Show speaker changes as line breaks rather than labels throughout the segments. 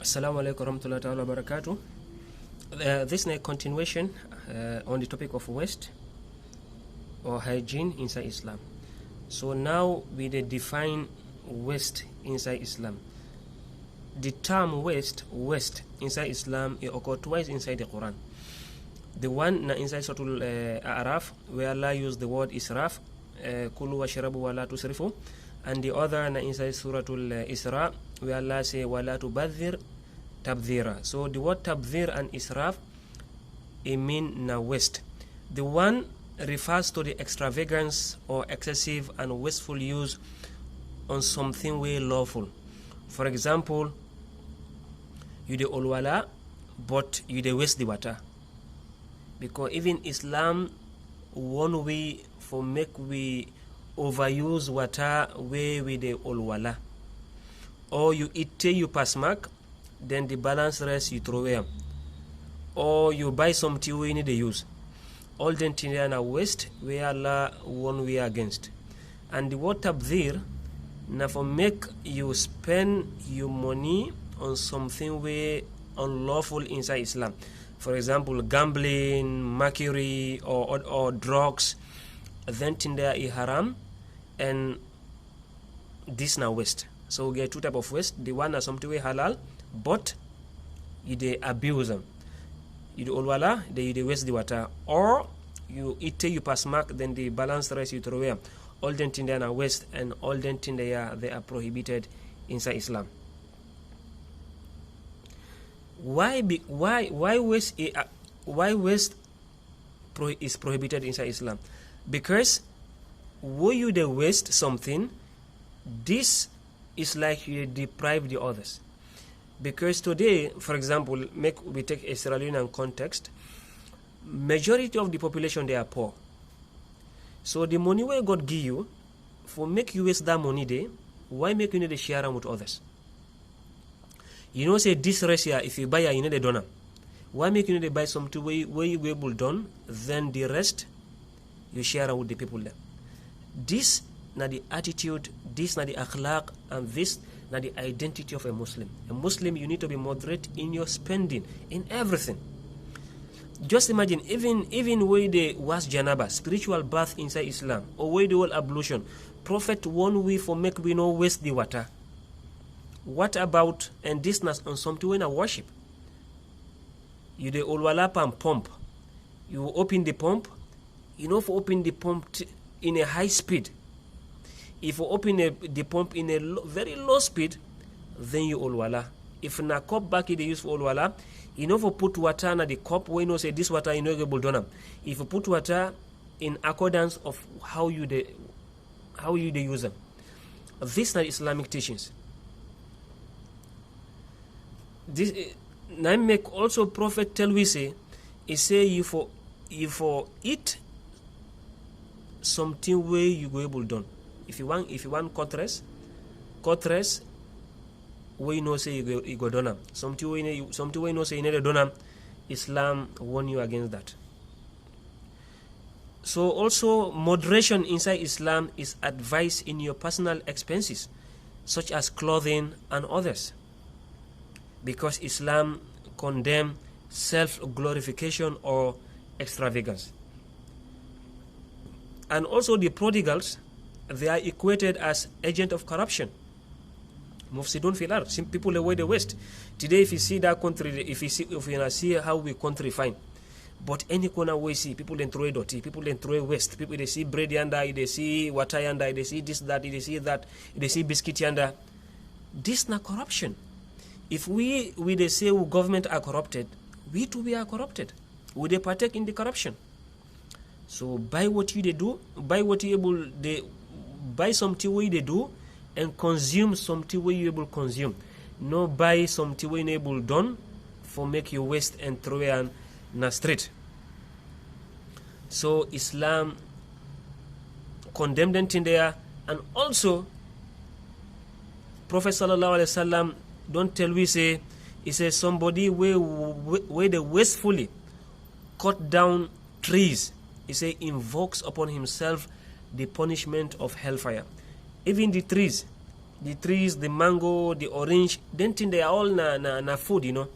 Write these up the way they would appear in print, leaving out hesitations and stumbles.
Assalamu alaikum warahmatullahi ta'ala barakatuh. This is a continuation on the topic of waste or hygiene inside Islam. So now we define waste inside Islam. The term waste inside Islam, it occurs twice inside the Quran. The one inside Surah Al-A'raf, where Allah used the word israf, kulu washrabu wa la tusrifu, and the other inside Surah Al-Isra, where Allah say wa la tubadhir tabdhira. So the word tabdhir and israf, it mean waste. The one refers to the extravagance or excessive and wasteful use on something way lawful. For example, you de olwala, but you de waste the water. Because even Islam, one way for make we overuse water where we de olwala. Or you eat you pass mark, then the balance rest you throw away. Or you buy something we need to use. All the things are waste where Allah one way against. And the word tabdhir, now for make you spend your money on something way unlawful inside Islam. For example, gambling, mercury, or drugs, then there is haram, and this now waste. So we get two type of waste. The one is something way halal, but you de abuse them. You do olwala, you waste the water, or you eat you pass mark, then the balance rest you throw away. All the things they are waste, and all the things they are prohibited inside Islam. Why waste is prohibited inside Islam? Because when you de waste something, this is like you deprive the others. Because today, for example, we take a Sierra Leonean context, majority of the population they are poor. So the money where God give you, for make you waste that money there, why make you need to share them with others? You know, say this rest here, if you buy you need a donor. Why make you need to buy something where you able done, then the rest you share with the people there. This na the attitude, this na the akhlaq, and this na the identity of a Muslim. A Muslim, you need to be moderate in your spending, in everything. Just imagine, even where they wash janaba, spiritual bath inside Islam, or where the whole ablution, Prophet one way for make we no waste the water. What about and this on something when I worship? You de olwala and pump. You open the pump. You know, for open the pump in a high speed. If you open the pump in a very low speed, then you olwala. If na cup back they use for olwala, you know, for put water na the cup, we know say this water you know able done. If you put water in accordance of how you de use them. These are Islamic teachings. This now make also Prophet tell we say, he say you for eat something where you go able done. If you want cut rest where you know say you go done. Something where you know say you need a done. Islam warn you against that. So also moderation inside Islam is advised in your personal expenses, such as clothing and others. Because Islam condemns self-glorification or extravagance. And also the prodigals, they are equated as agent of corruption. Mufsidun fil ard, people away the West. Today, if you see that country, if you see how we country fine, but any corner we see, people then throw dirty, people then throw waste, people they see bread yanda, they see water yanda, they see this, that, they see that, they see biscuit yanda. This na corruption. If we they say government are corrupted, we too we are corrupted. We they partake in the corruption. So buy what you they do, buy what you able they buy something way they do, and consume something way you able consume. No buy something way able done for make you waste and throw away na street. So Islam condemned them in there, and also Prophet sallallahu alaihi wasallam don't tell we say he says somebody where they wastefully cut down trees. He say invokes upon himself the punishment of hellfire. Even the trees, the trees, the mango, the orange, then think they are all na food, you know.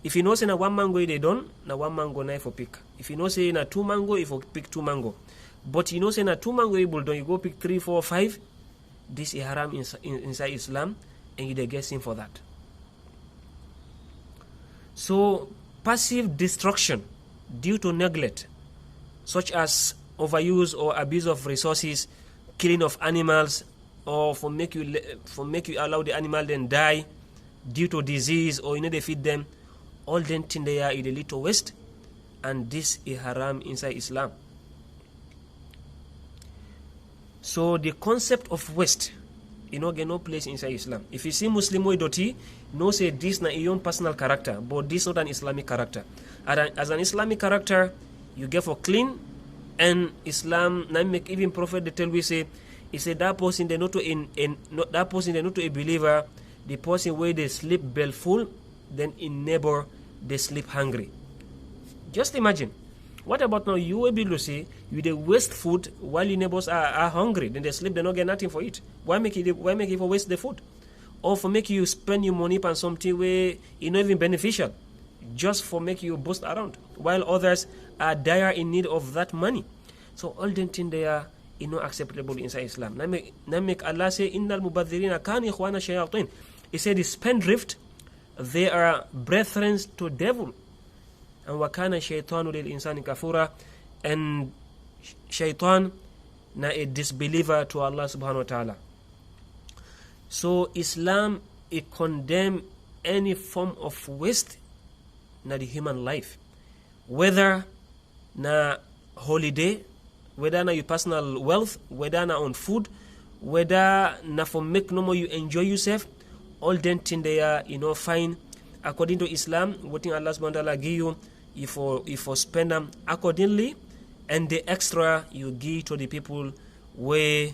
If you know say na one mango they done, na one mango na for pick. If you know say na two mango, if you pick two mango. But you know say na two mango able done, you go pick 3, 4, 5. This is haram inside Islam, and you get sin for that. So passive destruction due to neglect, such as overuse or abuse of resources, killing of animals, or for make you allow the animal then die due to disease, or you know they feed them, all them things they are in a little waste, and this is haram inside Islam. So the concept of waste, you know, get no place inside Islam. If you see Muslim way dirty, no say this na your own personal character, but this not an Islamic character. As an Islamic character, you get for clean, and Islam na make even Prophet they tell we say, he said that person they not to that person they not to a believer, the person where they sleep belly full, then in neighbor they sleep hungry. Just imagine. What about now you will be able to say you they waste food while your neighbors are hungry, then they sleep, they don't get nothing for it. Why make it for waste the food? Or for make you spend your money on something where it's not even beneficial, just for make you boost around, while others are dire in need of that money. So all them things they are not acceptable inside Islam. Now make Allah say, Innal mubadhirina kanu ikhwana shayatin. He said the spendthrift, they are brethren to devil. And wakana shaytanu lil insani kafura, and shaitan na a disbeliever to Allah subhanahu wa ta'ala. So Islam it condemn any form of waste na the human life, whether na holiday, whether na your personal wealth, whether na on food, whether na for make no more you enjoy yourself, all them things they are fine according to Islam. What thing Allah subhanahu wa ta'ala give you, if you spend them accordingly, and the extra you give to the people where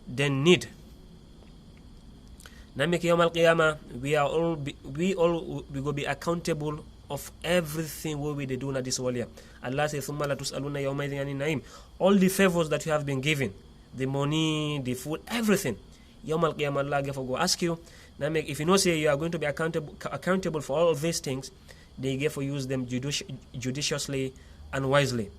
they need. Now make Yawm al-Qiyamah, we go be accountable of everything what we do na this world. Allah says, "Thumma la tus'aluna yawma idhin anin na'im." All the favors that you have been given, the money, the food, everything. Yawm al-Qiyamah, Allah go ask you. Now make, if you know say you are going to be accountable for all of these things, they get for use them judiciously and wisely.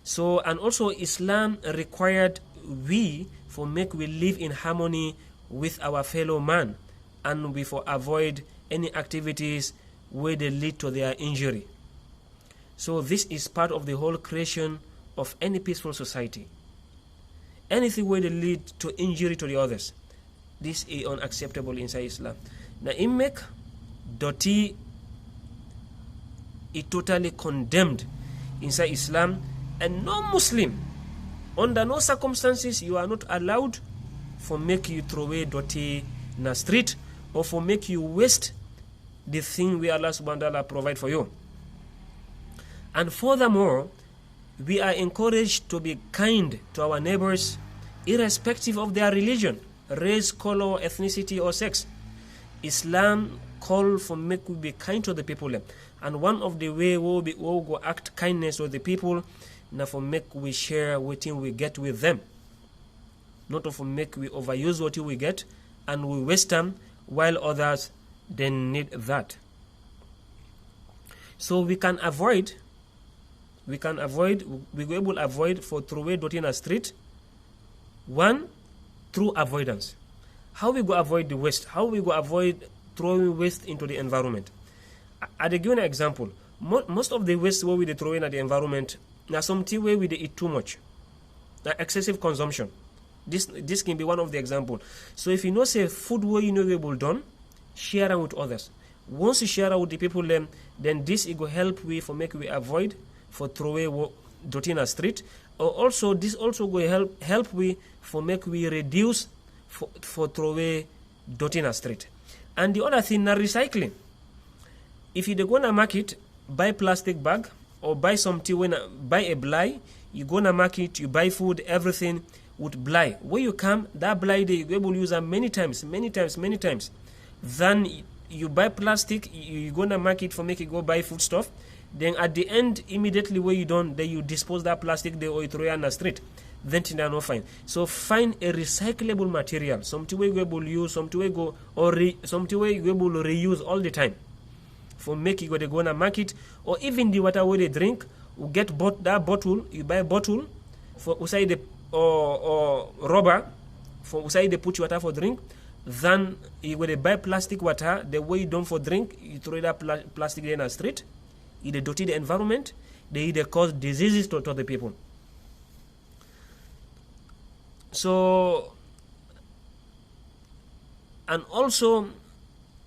So, and also Islam required we live in harmony with our fellow man, and we for avoid any activities where they lead to their injury. So this is part of the whole creation of any peaceful society. Anything where they lead to injury to the others, this is unacceptable inside Islam. Now it make dirty is totally condemned inside Islam, and no Muslim, under no circumstances, you are not allowed for make you throw away dirty in the street, or for make you waste the thing we Allah subhanahu wa ta'ala provide for you. And furthermore, we are encouraged to be kind to our neighbors, irrespective of their religion, race, color, ethnicity, or sex. Islam call for make we be kind to the people, and one of the way we go act kindness with the people, now for make we share what we get with them, not for make we overuse what we get and we waste them while others then need that. So we go able to avoid for throw away dirty in a street. One, through avoidance. How we go avoid the waste? How we go avoid throwing waste into the environment? I'll give an example. Most of the waste where we throw in at the environment, now something where we eat too much, now excessive consumption. This can be one of the example. So if you know say food where you know able done, share it with others. Once you share it with the people, then this it will help we for make we avoid for throw away dirty in a street. Or also this also will help we for make we reduce for throw away dirty in a street. And the other thing, now recycling. If you go to market, buy plastic bag or buy something, buy a blight, you go to market, you buy food, everything with blight. When you come, that blight you able to use them many times. Then you buy plastic, you go to market for make you go buy food stuff. Then at the end, immediately where you done, then you dispose that plastic there or you throw it on the street. then tinda no fine. So find a recyclable material, something we go use, something we go something we go reuse all the time. For make you go na market, or even the water where they drink, you get that bottle, you buy a bottle for usai the or rubber for usai they put water for drink. Then you go buy plastic water, the way you don't for drink, you throw that plastic in the street, it dirty the environment, they cause diseases to the people. So, and also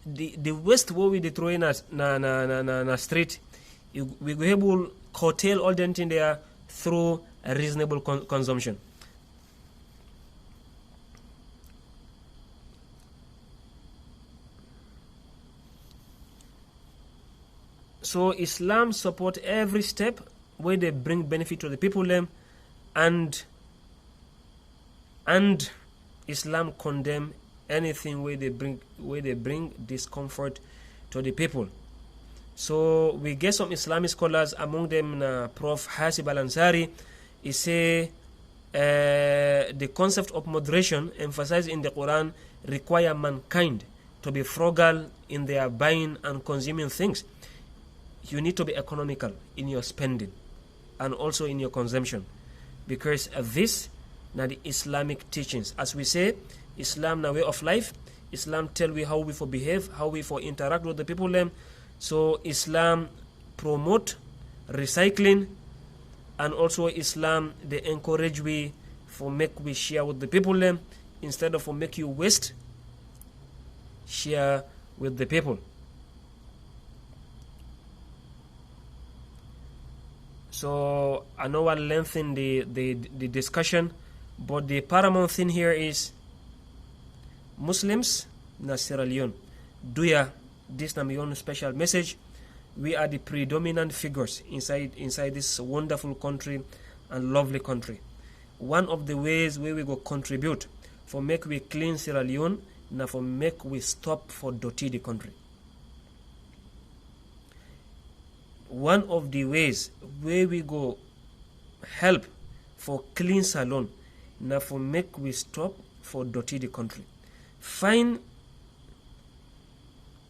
the waste what we throw in na street, we go able curtail all that in there through a reasonable consumption. So Islam support every step where they bring benefit to the people them, and Islam condemn anything where they bring discomfort to the people. So we get some Islamic scholars, among them Prof. Hasib Al-Ansari. He say the concept of moderation emphasized in the Quran require mankind to be frugal in their buying and consuming things. You need to be economical in your spending and also in your consumption, because this now the Islamic teachings. As we say, Islam na way of life. Islam tell we how we for behave, how we for interact with the people them. So Islam promote recycling, and also Islam they encourage we for make we share with the people them, instead of for make you waste, share with the people. So I know I'll lengthen the discussion, but the paramount thing here is Muslims na Sierra Leone. Duya, this na my own special message. We are the predominant figures inside this wonderful country and lovely country. One of the ways where we go contribute for make we clean Sierra Leone, na for make we stop for dirty the country. One of the ways where we go help for clean salon, na for make we stop for dirty the country. Find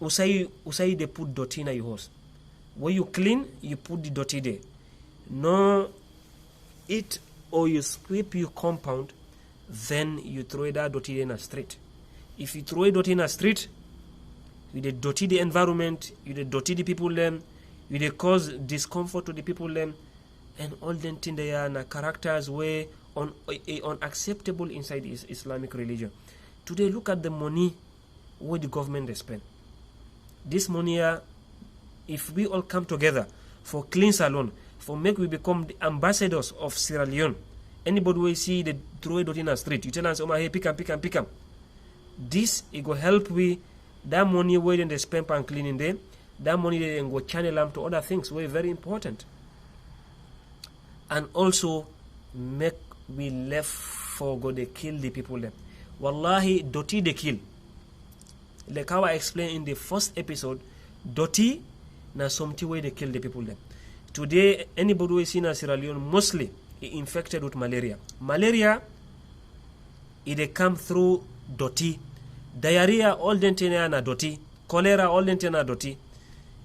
usai they put dirty in your house. When you clean, you put the dirty there. No eat or you sweep your compound, then you throw that dirty in a street. If you throw it dirty in a street, you dirty the environment, you dirty the people them, you cause discomfort to the people them, and all them things they are na characters way unacceptable inside Islamic religion. Today, look at the money where the government they spend. This money, if we all come together for clean salon, for make we become the ambassadors of Sierra Leone. Anybody will see the throw it in the street, you tell us, oh, hey, pick up. This it go help we that money where they spend on cleaning them. That money they go channel them to other things were very important, and also make we left for go they kill the people them. Wallahi, dirty they kill. Like how I explained in the first episode, dirty na something way they kill the people them. Today, anybody we see in Sierra Leone mostly infected with malaria. Malaria, it come through dirty. Diarrhea, all them things na dirty. Cholera, all them things na dirty.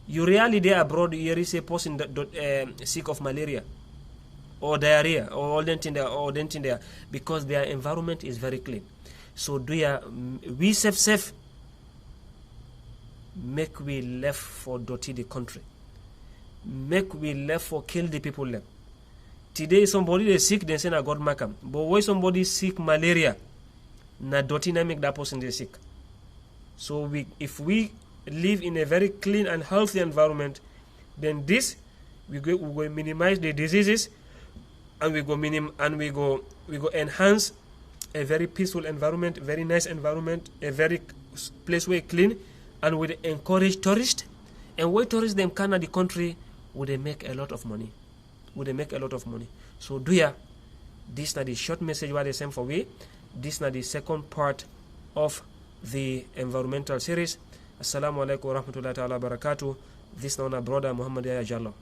You really there abroad, you is a person sick of malaria or diarrhea or all them things there, because their environment is very clean. So we safe make we left for dirty the country, make we left for kill the people them. Today somebody is sick, they say na God make 'em. But when somebody sick malaria, na dirty na make that person they sick. So if we live in a very clean and healthy environment, then this we go minimize the diseases, and we go enhance a very peaceful environment, very nice environment, a very place where clean, and we encourage tourists. And where tourists them come to the country, would they make a lot of money? So this is the short message what they send for we. This is the second part of the environmental series. Assalamu alaikum wa rahmatullahi wa barakatuh. This is our brother Muhammad Yaya Jallo.